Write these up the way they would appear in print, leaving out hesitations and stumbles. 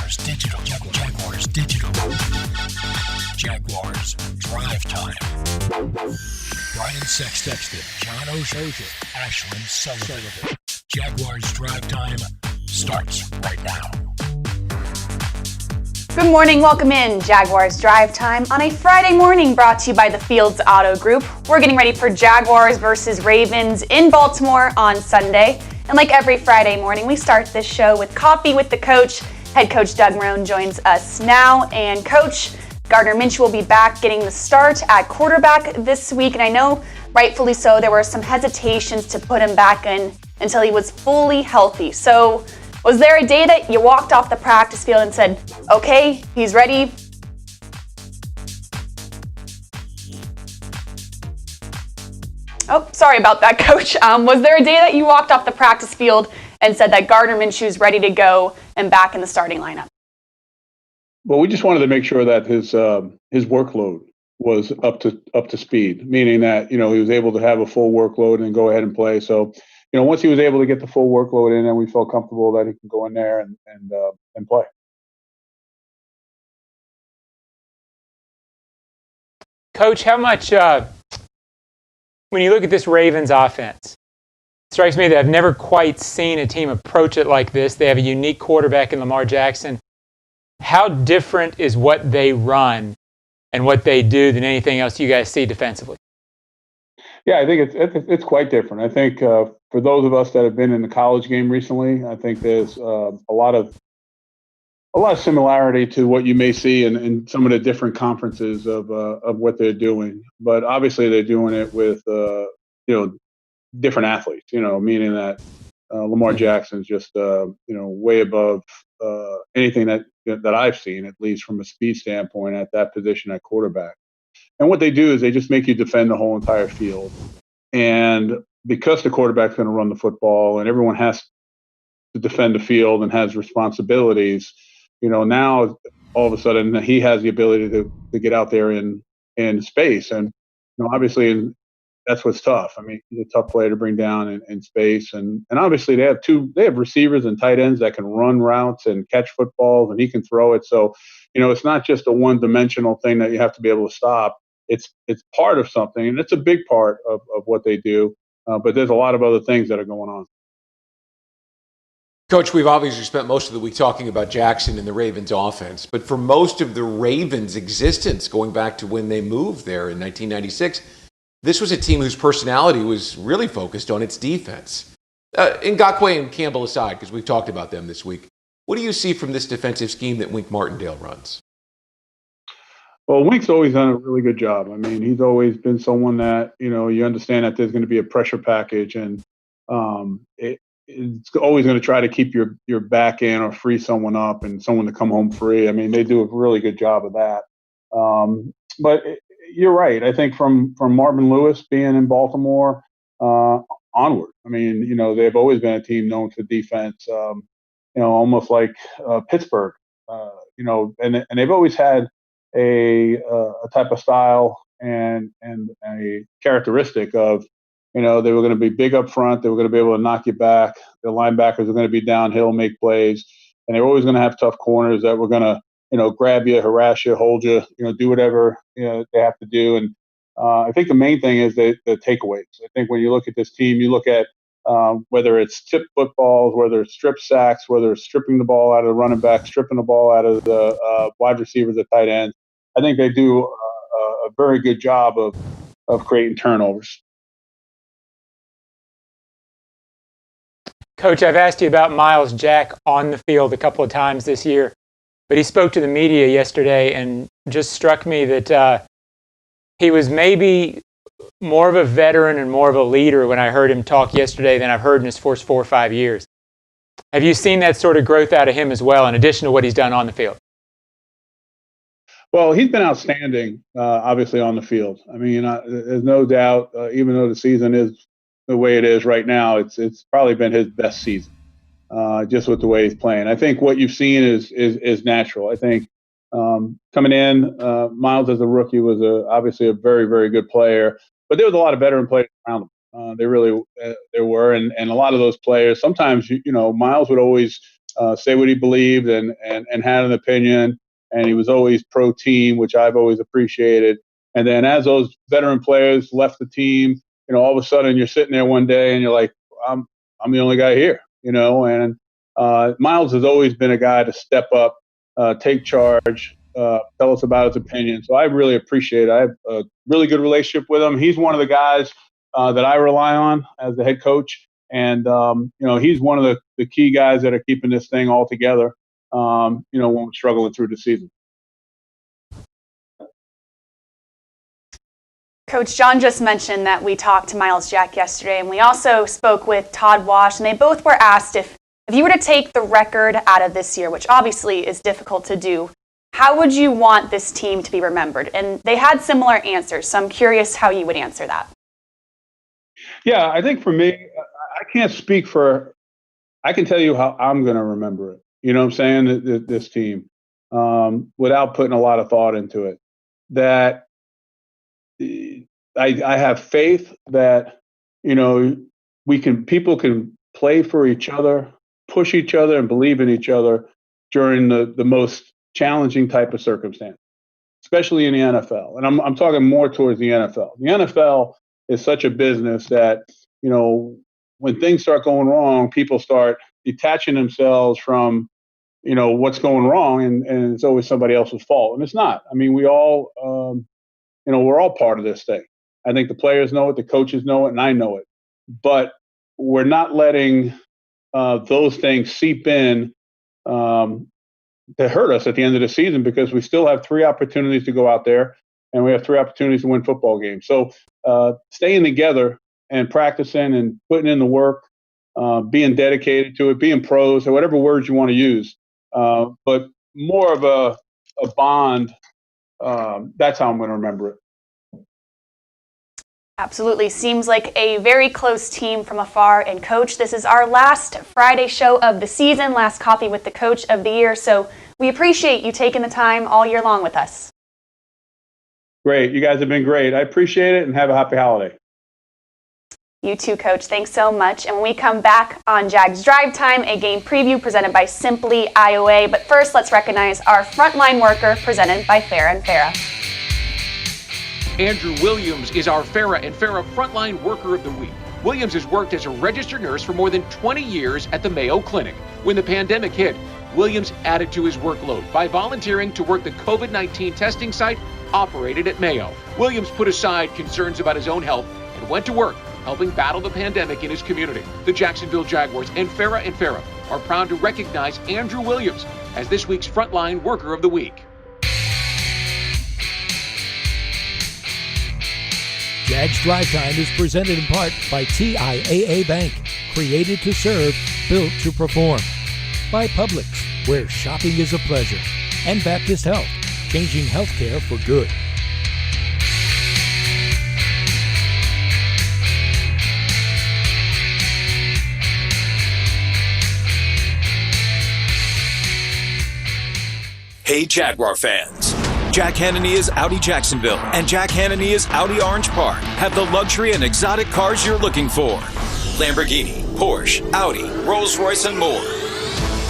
Jaguars Digital. Jaguars Digital. Jaguars Drive Time. Brian Sexton, John Oehser, Ashlyn Sullivan. Jaguars Drive Time starts right now. Good morning, welcome in Jaguars Drive Time on a Friday morning, brought to you by the Fields Auto Group. We're getting ready for Jaguars versus Ravens in Baltimore on Sunday. And like every Friday morning, we start this show with Coffee with the Coach. Head coach Doug Marrone joins us now. And Coach, Gardner Minshew will be back getting the start at quarterback this week. And I know, rightfully so, there were some hesitations to put him back in until he was fully healthy. So was there a day that you walked off the practice field and said, okay, he's ready? Oh, sorry about that, Coach. Was there a day that you walked off the practice field and said that Gardner Minshew's ready to go and back in the starting lineup? Well, we just wanted to make sure that his workload was up to speed, meaning that, he was able to have a full workload and go ahead and play. So, once he was able to get the full workload in, then we felt comfortable that he can go in there and play. Coach, how much, when you look at this Ravens offense, it strikes me that I've never quite seen a team approach it like this. They have a unique quarterback in Lamar Jackson. How different is what they run and what they do than anything else you guys see defensively? Yeah, I think it's quite different. I think for those of us that have been in the college game recently, I think there's a lot of similarity to what you may see in some of the different conferences of what they're doing. But obviously, they're doing it with different athletes. Meaning that Lamar Jackson's just way above anything that I've seen, at least from a speed standpoint, at that position at quarterback. And what they do is they just make you defend the whole entire field. And because the quarterback's going to run the football and everyone has to defend the field and has responsibilities, now all of a sudden he has the ability to get out there in space. And, obviously that's what's tough. I mean, he's a tough player to bring down in space. And obviously they have receivers and tight ends that can run routes and catch footballs, and he can throw it. So, it's not just a one-dimensional thing that you have to be able to stop. It's part of something, and it's a big part of what they do. But there's a lot of other things that are going on. Coach, we've obviously spent most of the week talking about Jackson and the Ravens offense, but for most of the Ravens' existence, going back to when they moved there in 1996, this was a team whose personality was really focused on its defense. Ngakoue and Campbell aside, because we've talked about them this week, what do you see from this defensive scheme that Wink Martindale runs? Well, Wink's always done a really good job. I mean, he's always been someone that, you understand that there's going to be a pressure package, and it's always going to try to keep your back in or free someone up and someone to come home free. I mean, they do a really good job of that. But you're right. I think from Marvin Lewis being in Baltimore onward, I mean, they've always been a team known for defense, almost like Pittsburgh, and they've always had a type of style and a characteristic of, they were going to be big up front. They were going to be able to knock you back. The linebackers were going to be downhill, make plays, and they were always going to have tough corners that were going to, grab you, harass you, hold you, do whatever they have to do. And I think the main thing is the takeaways. I think when you look at this team, you look at whether it's tip footballs, whether it's strip sacks, whether it's stripping the ball out of the running back, stripping the ball out of the wide receivers, the tight ends. I think they do a very good job of creating turnovers. Coach, I've asked you about Myles Jack on the field a couple of times this year, but he spoke to the media yesterday and just struck me that he was maybe more of a veteran and more of a leader when I heard him talk yesterday than I've heard in his first 4 or 5 years. Have you seen that sort of growth out of him as well, in addition to what he's done on the field? Well, he's been outstanding, obviously, on the field. I mean, there's no doubt, even though the season is the way it is right now, it's probably been his best season, just with the way he's playing. I think what you've seen is natural. I think coming in, Myles as a rookie was obviously a very, very good player, but there was a lot of veteran players around him. There were, and a lot of those players. Sometimes Myles would always say what he believed and had an opinion. And he was always pro team, which I've always appreciated. And then as those veteran players left the team, all of a sudden you're sitting there one day and you're like, I'm the only guy here, and Miles has always been a guy to step up, take charge, tell us about his opinion. So I really appreciate it. I have a really good relationship with him. He's one of the guys that I rely on as the head coach. And, he's one of the key guys that are keeping this thing all together, when we're struggling through the season. Coach, John just mentioned that we talked to Myles Jack yesterday, and we also spoke with Todd Wash, and they both were asked if you were to take the record out of this year, which obviously is difficult to do, how would you want this team to be remembered? And they had similar answers, so I'm curious how you would answer that. Yeah, I think for me, I can't speak for – I can tell you how I'm going to remember it. You know what I'm saying? This team, without putting a lot of thought into it, that – I have faith that, people can play for each other, push each other, and believe in each other during the most challenging type of circumstance, especially in the NFL. And I'm talking more towards the NFL. The NFL is such a business that, when things start going wrong, people start detaching themselves from, what's going wrong, and it's always somebody else's fault. And it's not. I mean, we all, we're all part of this thing. I think the players know it, the coaches know it, and I know it. But we're not letting those things seep in to hurt us at the end of the season, because we still have 3 opportunities to go out there, and we have 3 opportunities to win football games. So staying together and practicing and putting in the work, being dedicated to it, being pros, or whatever words you want to use, but more of a bond. That's how I'm going to remember it. Absolutely. Seems like a very close team from afar. And Coach, this is our last Friday show of the season, last Coffee with the Coach of the year. So we appreciate you taking the time all year long with us. Great. You guys have been great. I appreciate it, and have a happy holiday. You too, Coach. Thanks so much. And when we come back on Jags Drive Time, a game preview presented by Simply IOA. But first, let's recognize our Frontline worker presented by Farah and Farah. Andrew Williams is our Farah and Farah Frontline Worker of the Week. Williams has worked as a registered nurse for more than 20 years at the Mayo Clinic. When the pandemic hit, Williams added to his workload by volunteering to work the COVID-19 testing site operated at Mayo. Williams put aside concerns about his own health and went to work helping battle the pandemic in his community. The Jacksonville Jaguars and Farah are proud to recognize Andrew Williams as this week's Frontline Worker of the Week. Jags Drive Time is presented in part by TIAA Bank, created to serve, built to perform. By Publix, where shopping is a pleasure. And Baptist Health, changing healthcare for good. Hey Jaguar fans. Jack Hanania's Audi Jacksonville and Jack Hanania's Audi Orange Park have the luxury and exotic cars you're looking for. Lamborghini, Porsche, Audi, Rolls-Royce, and more.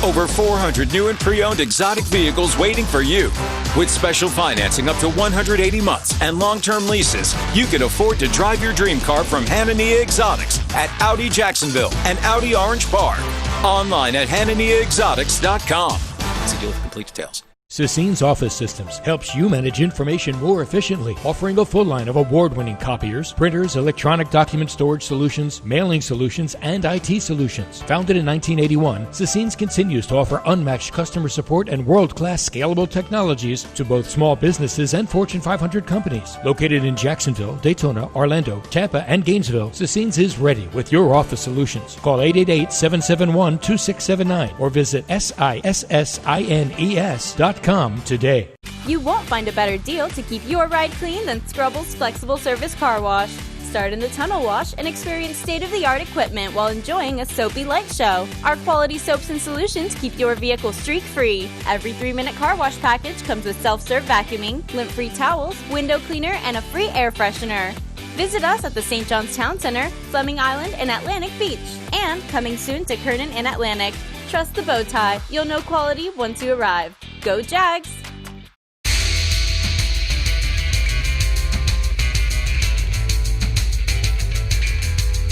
Over 400 new and pre-owned exotic vehicles waiting for you. With special financing up to 180 months and long-term leases, you can afford to drive your dream car from Hanania Exotics at Audi Jacksonville and Audi Orange Park. Online at HananiaExotics.com. See deal with complete details. Cecine's Office Systems helps you manage information more efficiently, offering a full line of award-winning copiers, printers, electronic document storage solutions, mailing solutions, and IT solutions. Founded in 1981, Cecine's continues to offer unmatched customer support and world-class scalable technologies to both small businesses and Fortune 500 companies. Located in Jacksonville, Daytona, Orlando, Tampa, and Gainesville, Cecine's is ready with your office solutions. Call 888-771-2679 or visit sissines.com today. You won't find a better deal to keep your ride clean than Scrubble's Flexible Service Car Wash. Start in the tunnel wash and experience state-of-the-art equipment while enjoying a soapy light show. Our quality soaps and solutions keep your vehicle streak-free. Every 3-minute car wash package comes with self-serve vacuuming, lint-free towels, window cleaner, and a free air freshener. Visit us at the St. John's Town Center, Fleming Island, and Atlantic Beach. And coming soon to Kernan and Atlantic. Trust the bow tie. You'll know quality once you arrive. Go Jags!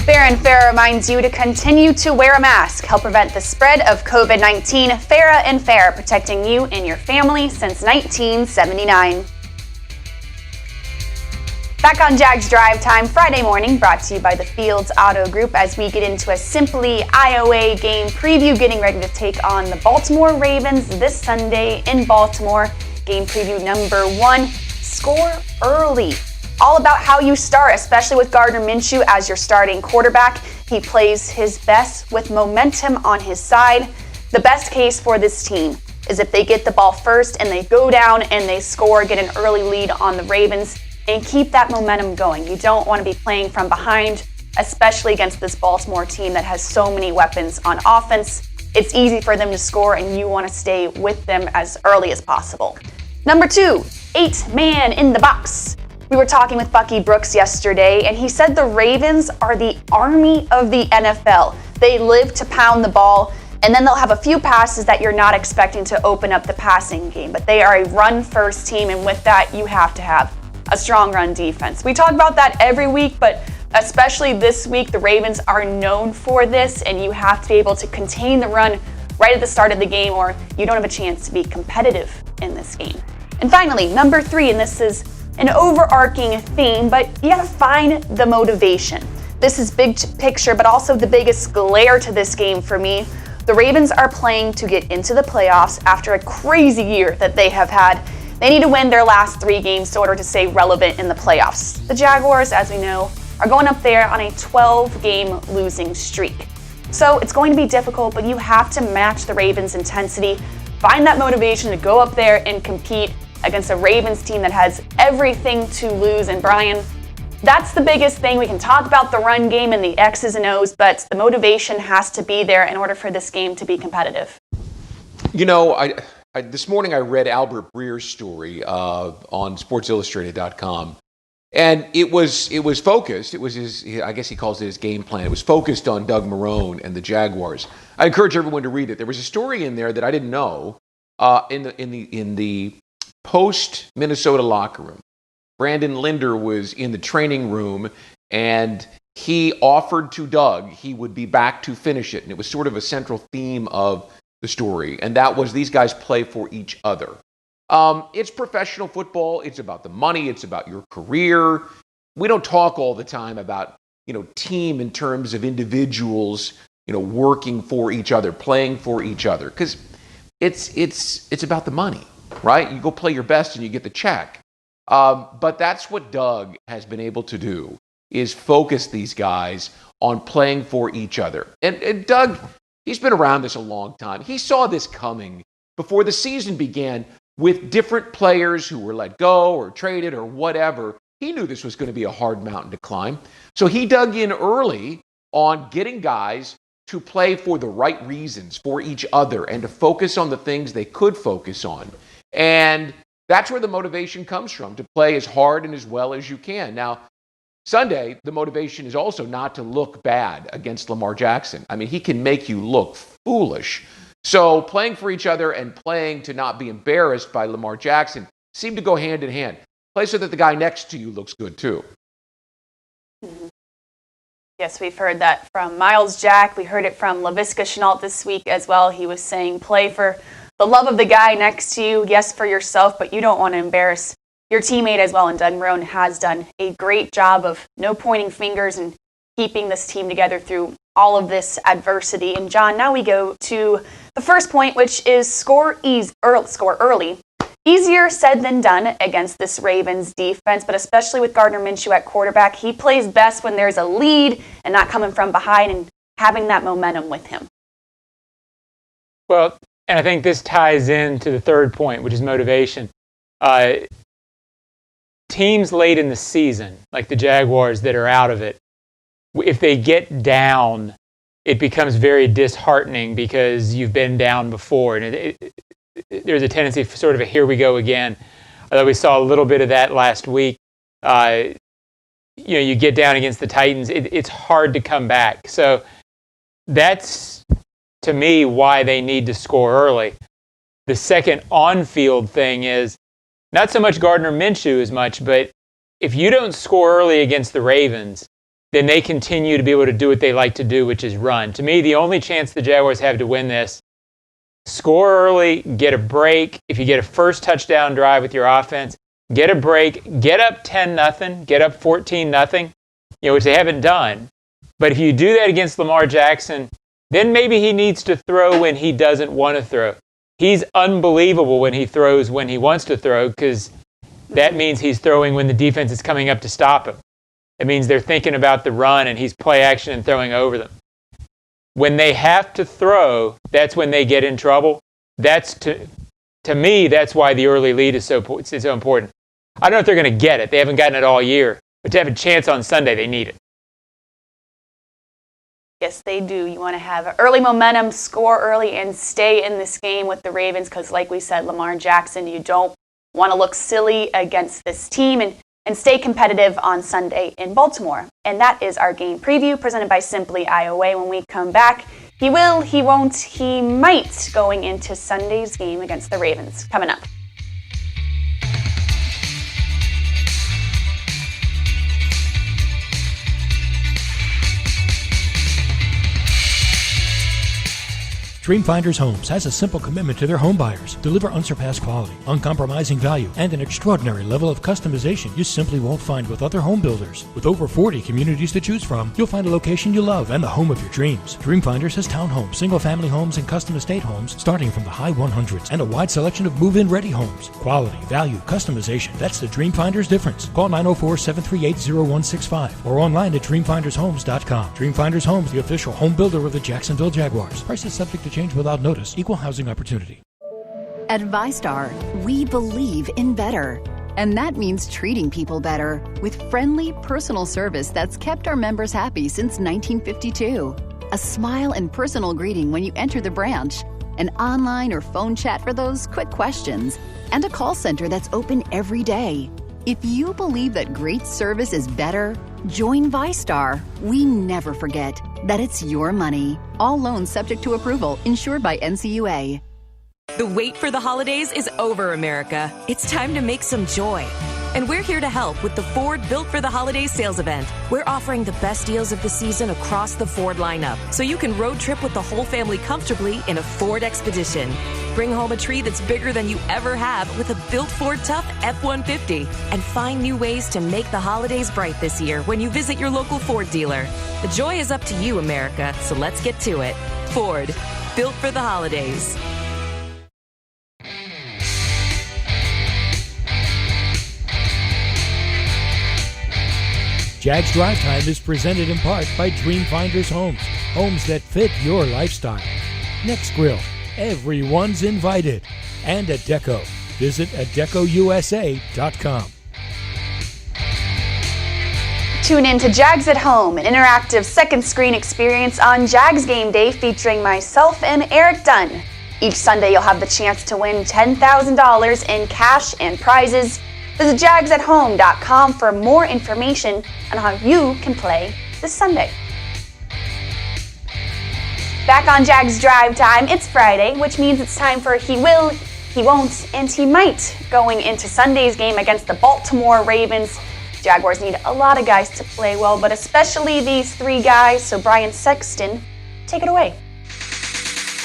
Fair and Fair reminds you to continue to wear a mask. Help prevent the spread of COVID-19. Fair and Fair, protecting you and your family since 1979. Back on Jags Drive Time Friday morning, brought to you by the Fields Auto Group as we get into a Simply IOA game preview, getting ready to take on the Baltimore Ravens this Sunday in Baltimore. Game preview number 1, score early. All about how you start, especially with Gardner Minshew as your starting quarterback. He plays his best with momentum on his side. The best case for this team is if they get the ball first and they go down and they score, get an early lead on the Ravens, and keep that momentum going. You don't want to be playing from behind, especially against this Baltimore team that has so many weapons on offense. It's easy for them to score, and you want to stay with them as early as possible. Number 2, 8-man in the box. We were talking with Bucky Brooks yesterday, and he said the Ravens are the army of the NFL. They live to pound the ball, and then they'll have a few passes that you're not expecting to open up the passing game. But they are a run-first team, and with that, you have to have a strong run defense. We talk about that every week, but especially this week, the Ravens are known for this, and you have to be able to contain the run right at the start of the game, or you don't have a chance to be competitive in this game. And finally, number 3, and this is an overarching theme, but you gotta find the motivation. This is big picture, but also the biggest glare to this game for me. The Ravens are playing to get into the playoffs after a crazy year that they have had. They need to win their last 3 games in order to stay relevant in the playoffs. The Jaguars, as we know, are going up there on a 12-game losing streak. So it's going to be difficult, but you have to match the Ravens' intensity, find that motivation to go up there and compete against a Ravens team that has everything to lose. And Brian, that's the biggest thing. We can talk about the run game and the X's and O's, but the motivation has to be there in order for this game to be competitive. You know, this morning I read Albert Breer's story on SportsIllustrated.com, and it was focused. It was his, I guess he calls it his game plan. It was focused on Doug Marrone and the Jaguars. I encourage everyone to read it. There was a story in there that I didn't know in the post Minnesota locker room. Brandon Linder was in the training room, and he offered to Doug he would be back to finish it, and it was sort of a central theme of the story, and that was these guys play for each other. It's professional football. It's about the money. It's about your career. We don't talk all the time about, team in terms of individuals, working for each other, playing for each other, because it's about the money, right? You go play your best and you get the check. But that's what Doug has been able to do, is focus these guys on playing for each other. And Doug, he's been around this a long time. He saw this coming before the season began with different players who were let go or traded or whatever. He knew this was going to be a hard mountain to climb. So he dug in early on getting guys to play for the right reasons for each other and to focus on the things they could focus on. And that's where the motivation comes from, to play as hard and as well as you can. Now, Sunday, the motivation is also not to look bad against Lamar Jackson. I mean, he can make you look foolish. So playing for each other and playing to not be embarrassed by Lamar Jackson seem to go hand in hand. Play so that the guy next to you looks good too. Yes, we've heard that from Miles Jack. We heard it from Laviska Shenault this week as well. He was saying play for the love of the guy next to you, yes, for yourself, but you don't want to embarrass your teammate as well. And Doug Marrone has done a great job of no pointing fingers and keeping this team together through all of this adversity. And John, now we go to the first point, which is score early. Easier said than done against this Ravens defense, but especially with Gardner Minshew at quarterback. He plays best when there's a lead and not coming from behind and having that momentum with him. Well, and I think this ties into the third point, which is motivation. Teams late in the season, like the Jaguars that are out of it, if they get down, it becomes very disheartening because you've been down before. And there's a tendency for sort of a here we go again. Although we saw a little bit of that last week. You get down against the Titans, it's hard to come back. So that's to me, why they need to score early. The second on-field thing is not so much Gardner Minshew as much, but if you don't score early against the Ravens, then they continue to be able to do what they like to do, which is run. To me, the only chance the Jaguars have to win this, score early, get a break. If you get a first touchdown drive with your offense, get a break, get up 10-0, get up 14-0, which they haven't done. But if you do that against Lamar Jackson, then maybe he needs to throw when he doesn't want to throw. He's unbelievable when he throws when he wants to throw, because that means he's throwing when the defense is coming up to stop him. It means they're thinking about the run and he's play action and throwing over them. When they have to throw, that's when they get in trouble. That's to me, that's why the early lead is so important. I don't know if they're going to get it. They haven't gotten it all year. But to have a chance on Sunday, they need it. Yes, they do. You want to have early momentum, score early, and stay in this game with the Ravens because, like we said, Lamar Jackson, you don't want to look silly against this team and stay competitive on Sunday in Baltimore. And that is our game preview presented by Simply IOA. When we come back, he will, he won't, he might going into Sunday's game against the Ravens. Coming up. Dreamfinders Homes has a simple commitment to their home buyers. Deliver unsurpassed quality, uncompromising value, and an extraordinary level of customization you simply won't find with other home builders. With over 40 communities to choose from, you'll find a location you love and the home of your dreams. Dreamfinders has townhomes, single-family homes, and custom estate homes starting from the high 100s and a wide selection of move-in-ready homes. Quality, value, customization. That's the Dreamfinders difference. Call 904-738-0165 or online at dreamfindershomes.com. Dreamfinders Homes, the official home builder of the Jacksonville Jaguars. Prices subject to change without notice. Equal housing opportunity. At ViStar, we believe in better. And that means treating people better with friendly, personal service that's kept our members happy since 1952. A smile and personal greeting when you enter the branch, an online or phone chat for those quick questions, and a call center that's open every day. If you believe that great service is better, join ViStar. We never forget that it's your money. All loans subject to approval, insured by NCUA. The wait for the holidays is over, America. It's time to make some joy. And we're here to help with the Ford Built for the Holidays sales event. We're offering the best deals of the season across the Ford lineup, so you can road trip with the whole family comfortably in a Ford Expedition. Bring home a tree that's bigger than you ever have with a built Ford Tough F-150. And find new ways to make the holidays bright this year when you visit your local Ford dealer. The joy is up to you, America, so let's get to it. Ford, built for the holidays. Jags Drive Time is presented in part by Dreamfinders Homes. Homes that fit your lifestyle. Next Grill. Everyone's invited. And Adecco. Visit ADECOUSA.com. Tune in to Jags at Home, an interactive second screen experience on Jags Game Day featuring myself and Eric Dunn. Each Sunday you'll have the chance to win $10,000 in cash and prizes. Visit jagsathome.com for more information on how you can play this Sunday. Back on Jags Drive Time, it's Friday, which means it's time for He Will, He Won't, and He Might going into Sunday's game against the Baltimore Ravens. Jaguars need a lot of guys to play well, but especially these three guys, so Brian Sexton, take it away.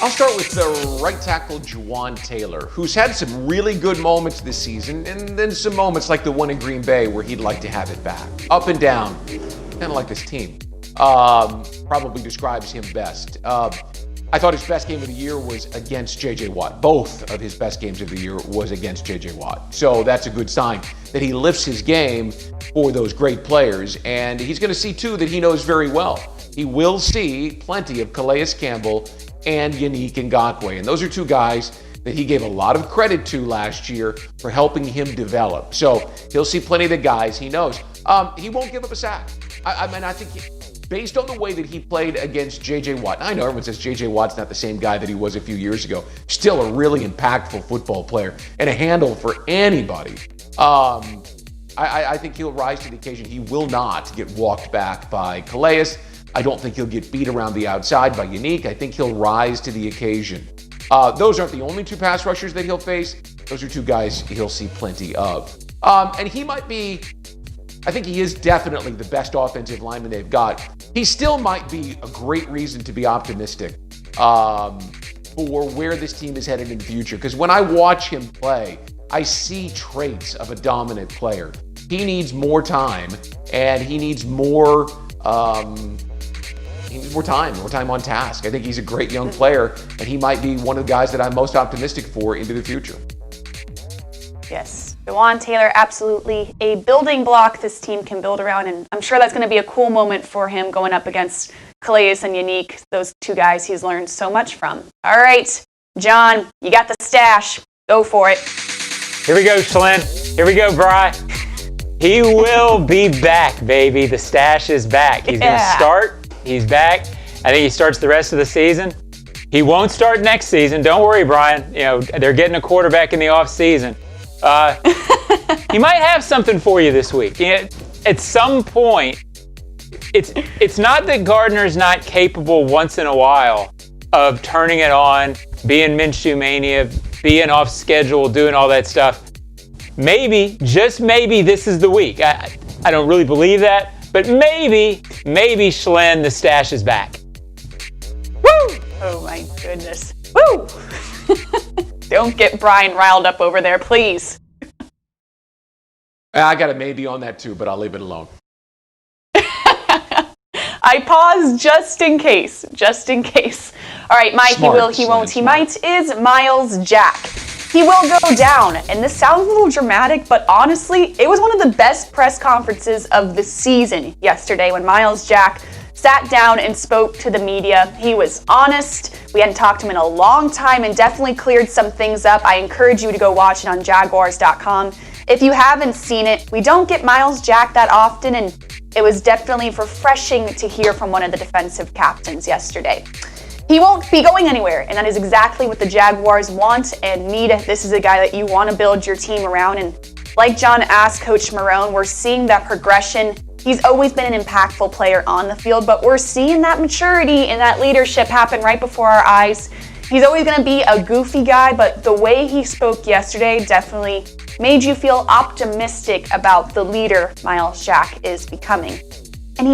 I'll start with the right tackle, Juwan Taylor, who's had some really good moments this season, and then some moments like the one in Green Bay where he'd like to have it back. Up and down, kind of like this team. Probably describes him best. I thought his best game of the year was against J.J. Watt. Both of his best games of the year was against J.J. Watt. So that's a good sign that he lifts his game for those great players, and he's going to see, too, that he knows very well. He will see plenty of Calais Campbell and Yannick Ngakoue. And those are two guys that he gave a lot of credit to last year for helping him develop. So he'll see plenty of the guys he knows. He won't give up a sack. I think based on the way that he played against J.J. Watt, I know everyone says J.J. Watt's not the same guy that he was a few years ago. Still a really impactful football player and a handle for anybody. I think he'll rise to the occasion. He will not get walked back by Calais. I don't think he'll get beat around the outside by Unique. I think he'll rise to the occasion. Those aren't the only two pass rushers that he'll face. Those are two guys he'll see plenty of. And he might be, I think he is definitely the best offensive lineman they've got. He still might be a great reason to be optimistic for where this team is headed in the future. Because when I watch him play, I see traits of a dominant player. He needs more time, and he needs more time on task. I think he's a great young player, and he might be one of the guys that I'm most optimistic for into the future. Yes, Jawan Taylor, absolutely a building block this team can build around, and I'm sure that's going to be a cool moment for him going up against Calais and Unique, those two guys he's learned so much from. All right, John, you got the stash. Go for it. Here we go, Shlyn. Here we go, Bri. He will be back, baby. The stash is back. He's going to start. He's back. I think he starts the rest of the season. He won't start next season. Don't worry, Brian. You know, they're getting a quarterback in the off season. He might have something for you this week. At some point, it's not that Gardner's not capable once in a while of turning it on, being Minshew mania, being off schedule, doing all that stuff. Maybe, just maybe, this is the week. I don't really believe that, but maybe, Shlyn, the stash is back. Woo! Oh my goodness. Woo! Don't get Brian riled up over there, please. I got a maybe on that too, but I'll leave it alone. I paused just in case. All right, my Smart, he will, he won't, he might is Myles Jack. He will go down, and this sounds a little dramatic, but honestly, it was one of the best press conferences of the season yesterday when Myles Jack sat down and spoke to the media. He was honest. We hadn't talked to him in a long time and definitely cleared some things up. I encourage you to go watch it on Jaguars.com. If you haven't seen it, we don't get Myles Jack that often, and it was definitely refreshing to hear from one of the defensive captains yesterday. He won't be going anywhere, and that is exactly what the Jaguars want and need. This is a guy that you want to build your team around, and like John asked Coach Marrone, we're seeing that progression. He's always been an impactful player on the field, but we're seeing that maturity and that leadership happen right before our eyes. He's always going to be a goofy guy, but the way he spoke yesterday definitely made you feel optimistic about the leader Myles Jack is becoming. And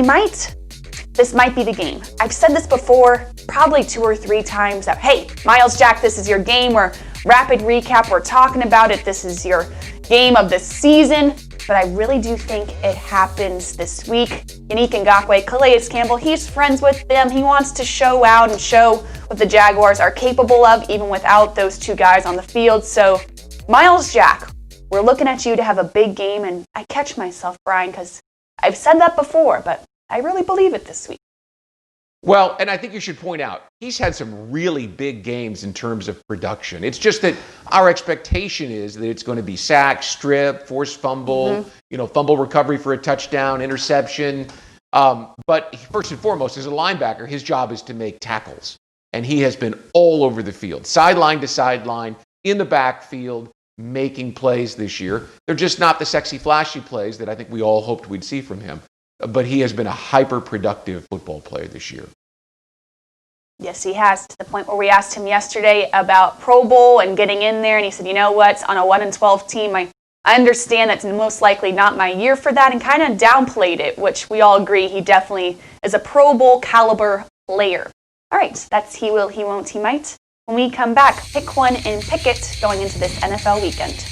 this might be the game. I've said this before, probably 2 or 3 times, that, hey, Myles Jack, this is your game. We're rapid recap. We're talking about it. This is your game of the season. But I really do think it happens this week. Unique Ngakoue, Calais Campbell, he's friends with them. He wants to show out and show what the Jaguars are capable of, even without those two guys on the field. So, Myles Jack, we're looking at you to have a big game. And I catch myself, Brian, because I've said that before, but I really believe it this week. Well, and I think you should point out, he's had some really big games in terms of production. It's just that our expectation is that it's going to be sack, strip, forced fumble, fumble recovery for a touchdown, interception. But first and foremost, as a linebacker, his job is to make tackles. And he has been all over the field, sideline to sideline, in the backfield, making plays this year. They're just not the sexy, flashy plays that I think we all hoped we'd see from him. But he has been a hyper-productive football player this year. Yes, he has, to the point where we asked him yesterday about Pro Bowl and getting in there, and he said, you know what, on a 1-12 team, I understand that's most likely not my year for that, and kind of downplayed it, which we all agree he definitely is a Pro Bowl caliber player. All right, that's he will, he won't, he might. When we come back, pick one and pick it going into this NFL weekend.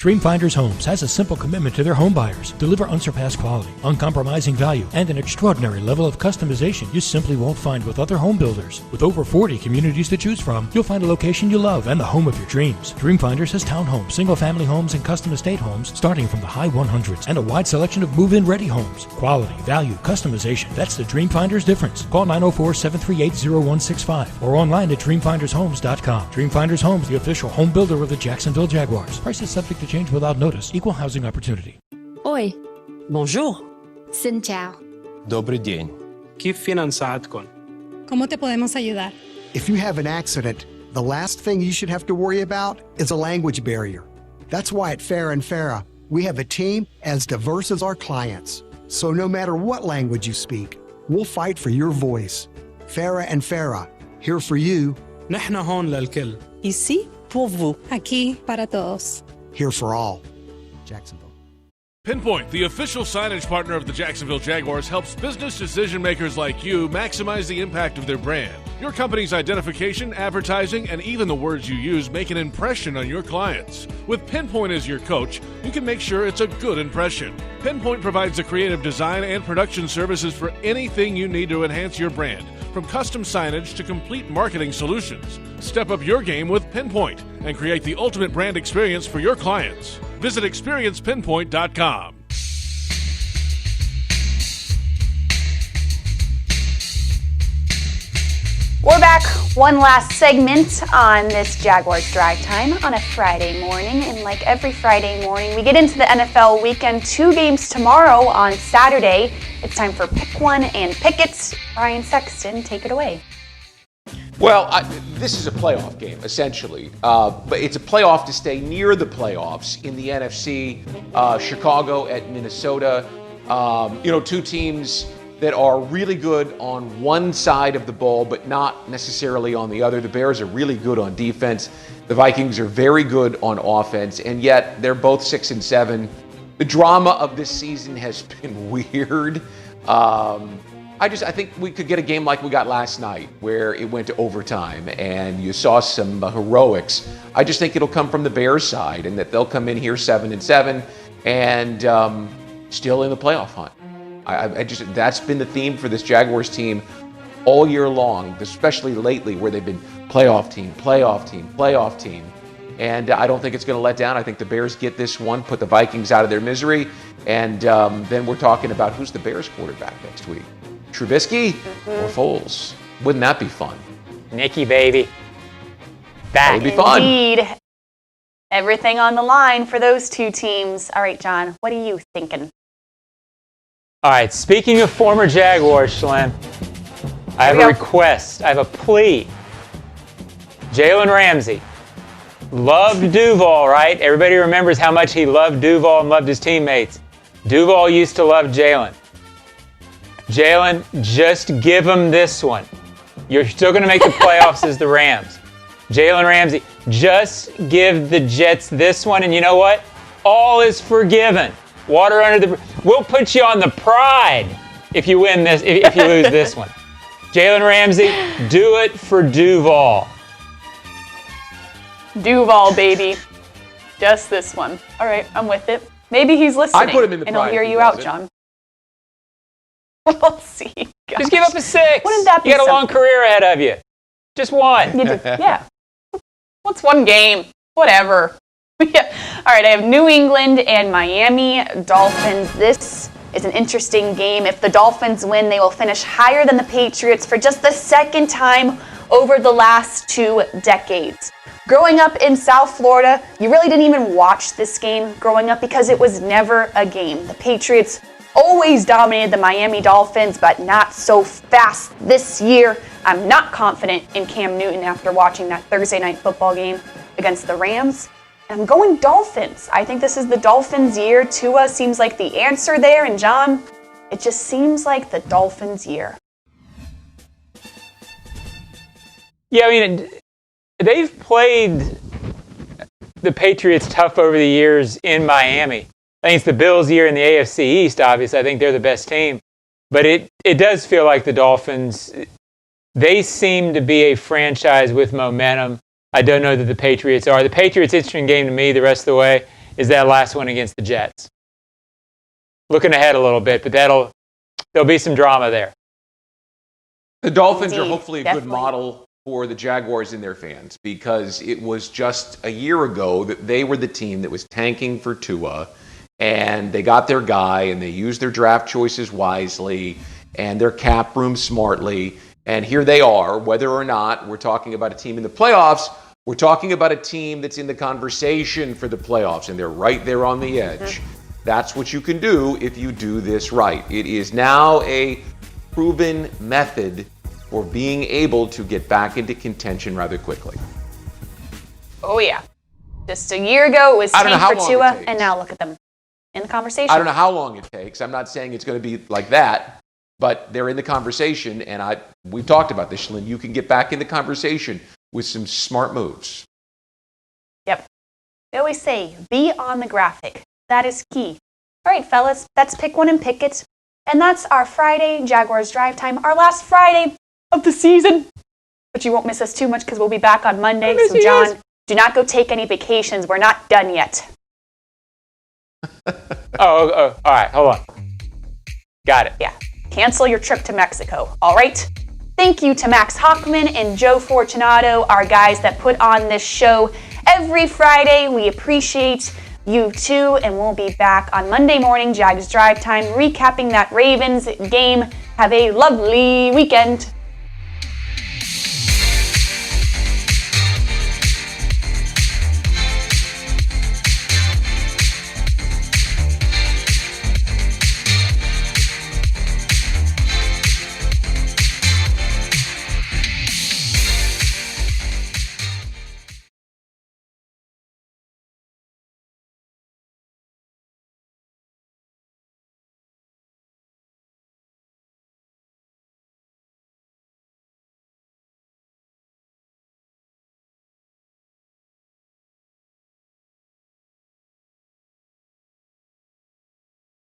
Dreamfinders Homes has a simple commitment to their home buyers. Deliver unsurpassed quality, uncompromising value, and an extraordinary level of customization you simply won't find with other home builders. With over 40 communities to choose from, you'll find a location you love and the home of your dreams. Dreamfinders has townhomes, single-family homes, and custom estate homes starting from the high 100s and a wide selection of move-in ready homes. Quality, value, customization. That's the Dreamfinders difference. Call 904-738-0165 or online at dreamfindershomes.com. Dreamfinders Homes, the official home builder of the Jacksonville Jaguars. Prices subject to change without notice. Equal housing opportunity. Oi. Bonjour. Xin chào. Добрый день. كيف فينا نساعدكم؟ ¿Cómo te podemos ayudar? If you have an accident, the last thing you should have to worry about is a language barrier. That's why at Farah & Farah, we have a team as diverse as our clients. So no matter what language you speak, we'll fight for your voice. Farah & Farah, here for you. نحن هون للكل. Ici pour vous. Aquí para todos. Here for all. Jacksonville. Pinpoint, the official signage partner of the Jacksonville Jaguars, helps business decision makers like you maximize the impact of their brand. Your company's identification, advertising, and even the words you use make an impression on your clients. With Pinpoint as your coach, you can make sure it's a good impression. Pinpoint provides the creative design and production services for anything you need to enhance your brand, from custom signage to complete marketing solutions. Step up your game with Pinpoint and create the ultimate brand experience for your clients. Visit experiencepinpoint.com. We're back. One last segment on this Jaguars Drive Time on a Friday morning. And like every Friday morning, we get into the NFL weekend. 2 games tomorrow on Saturday. It's time for Pick One and Pick It. Brian Sexton, take it away. Well, this is a playoff game, essentially. But it's a playoff to stay near the playoffs in the NFC. Chicago at Minnesota. Two teams that are really good on one side of the ball, but not necessarily on the other. The Bears are really good on defense. The Vikings are very good on offense, and yet they're both 6-7. The drama of this season has been weird. I think we could get a game like we got last night, where it went to overtime and you saw some heroics. I just think it'll come from the Bears side, and that they'll come in here 7-7 and still in the playoff hunt. That's been the theme for this Jaguars team all year long, especially lately, where they've been playoff team. And I don't think it's going to let down. I think the Bears get this one, put the Vikings out of their misery, and then we're talking about who's the Bears quarterback next week. Trubisky or Foles? Wouldn't that be fun? Nicky, baby. That would be fun. Indeed. Everything on the line for those two teams. All right, John, what are you thinking? All right, speaking of former Jaguars, Shalem, I have a request. I have a plea. Jalen Ramsey loved Duval, right? Everybody remembers how much he loved Duval and loved his teammates. Duval used to love Jalen. Jalen, just give him this one. You're still going to make the playoffs as the Rams. Jalen Ramsey, just give the Jets this one, and you know what? All is forgiven. Water under the... We'll put you on the pride if you win this, if you lose this one. Jalen Ramsey, do it for Duval. Duval, baby. Just this one. All right, I'm with it. Maybe he's listening. I put him in the and pride. he'll hear you out, John. We'll see. Gosh. Just give up a 6. Wouldn't that be You got a long career ahead of you. Just one. Yeah. What's one game? Whatever. Yeah. All right, I have New England and Miami Dolphins. This is an interesting game. If the Dolphins win, they will finish higher than the Patriots for just the second time over the last 2 decades. Growing up in South Florida, you really didn't even watch this game growing up because it was never a game. The Patriots always dominated the Miami Dolphins, but not so fast this year. I'm not confident in Cam Newton after watching that Thursday night football game against the Rams. I'm going Dolphins. I think this is the Dolphins' year. Tua seems like the answer there. And John, it just seems like the Dolphins' year. Yeah, I mean, they've played the Patriots tough over the years in Miami. I think it's the Bills' year in the AFC East, obviously. I think they're the best team. But it does feel like the Dolphins, they seem to be a franchise with momentum. I don't know that the Patriots are. The Patriots' interesting game to me the rest of the way is that last one against the Jets. Looking ahead a little bit, but there'll be some drama there. The Dolphins are hopefully a good model for the Jaguars and their fans, because it was just a year ago that they were the team that was tanking for Tua, and they got their guy, and they used their draft choices wisely and their cap room smartly. And here they are, whether or not we're talking about a team in the playoffs, we're talking about a team that's in the conversation for the playoffs, and they're right there on the edge. That's what you can do if you do this right. It is now a proven method for being able to get back into contention rather quickly. Oh, yeah. Just a year ago, it was tank for Tua, and now look at them in the conversation. I don't know how long it takes. I'm not saying it's going to be like that, but they're in the conversation, and we've talked about this, Shalyn. You can get back in the conversation with some smart moves. Yep. They always say, be on the graphic. That is key. All right, fellas, that's pick one and pick it. And that's our Friday Jaguars Drive Time, our last Friday of the season. But you won't miss us too much because we'll be back on Monday. So, John, do not go take any vacations. We're not done yet. All right, hold on. Got it. Yeah, cancel your trip to Mexico, all right? Thank you to Max Hockman and Joe Fortunato, our guys that put on this show every Friday. We appreciate you too, and we'll be back on Monday morning, Jags Drive Time, recapping that Ravens game. Have a lovely weekend.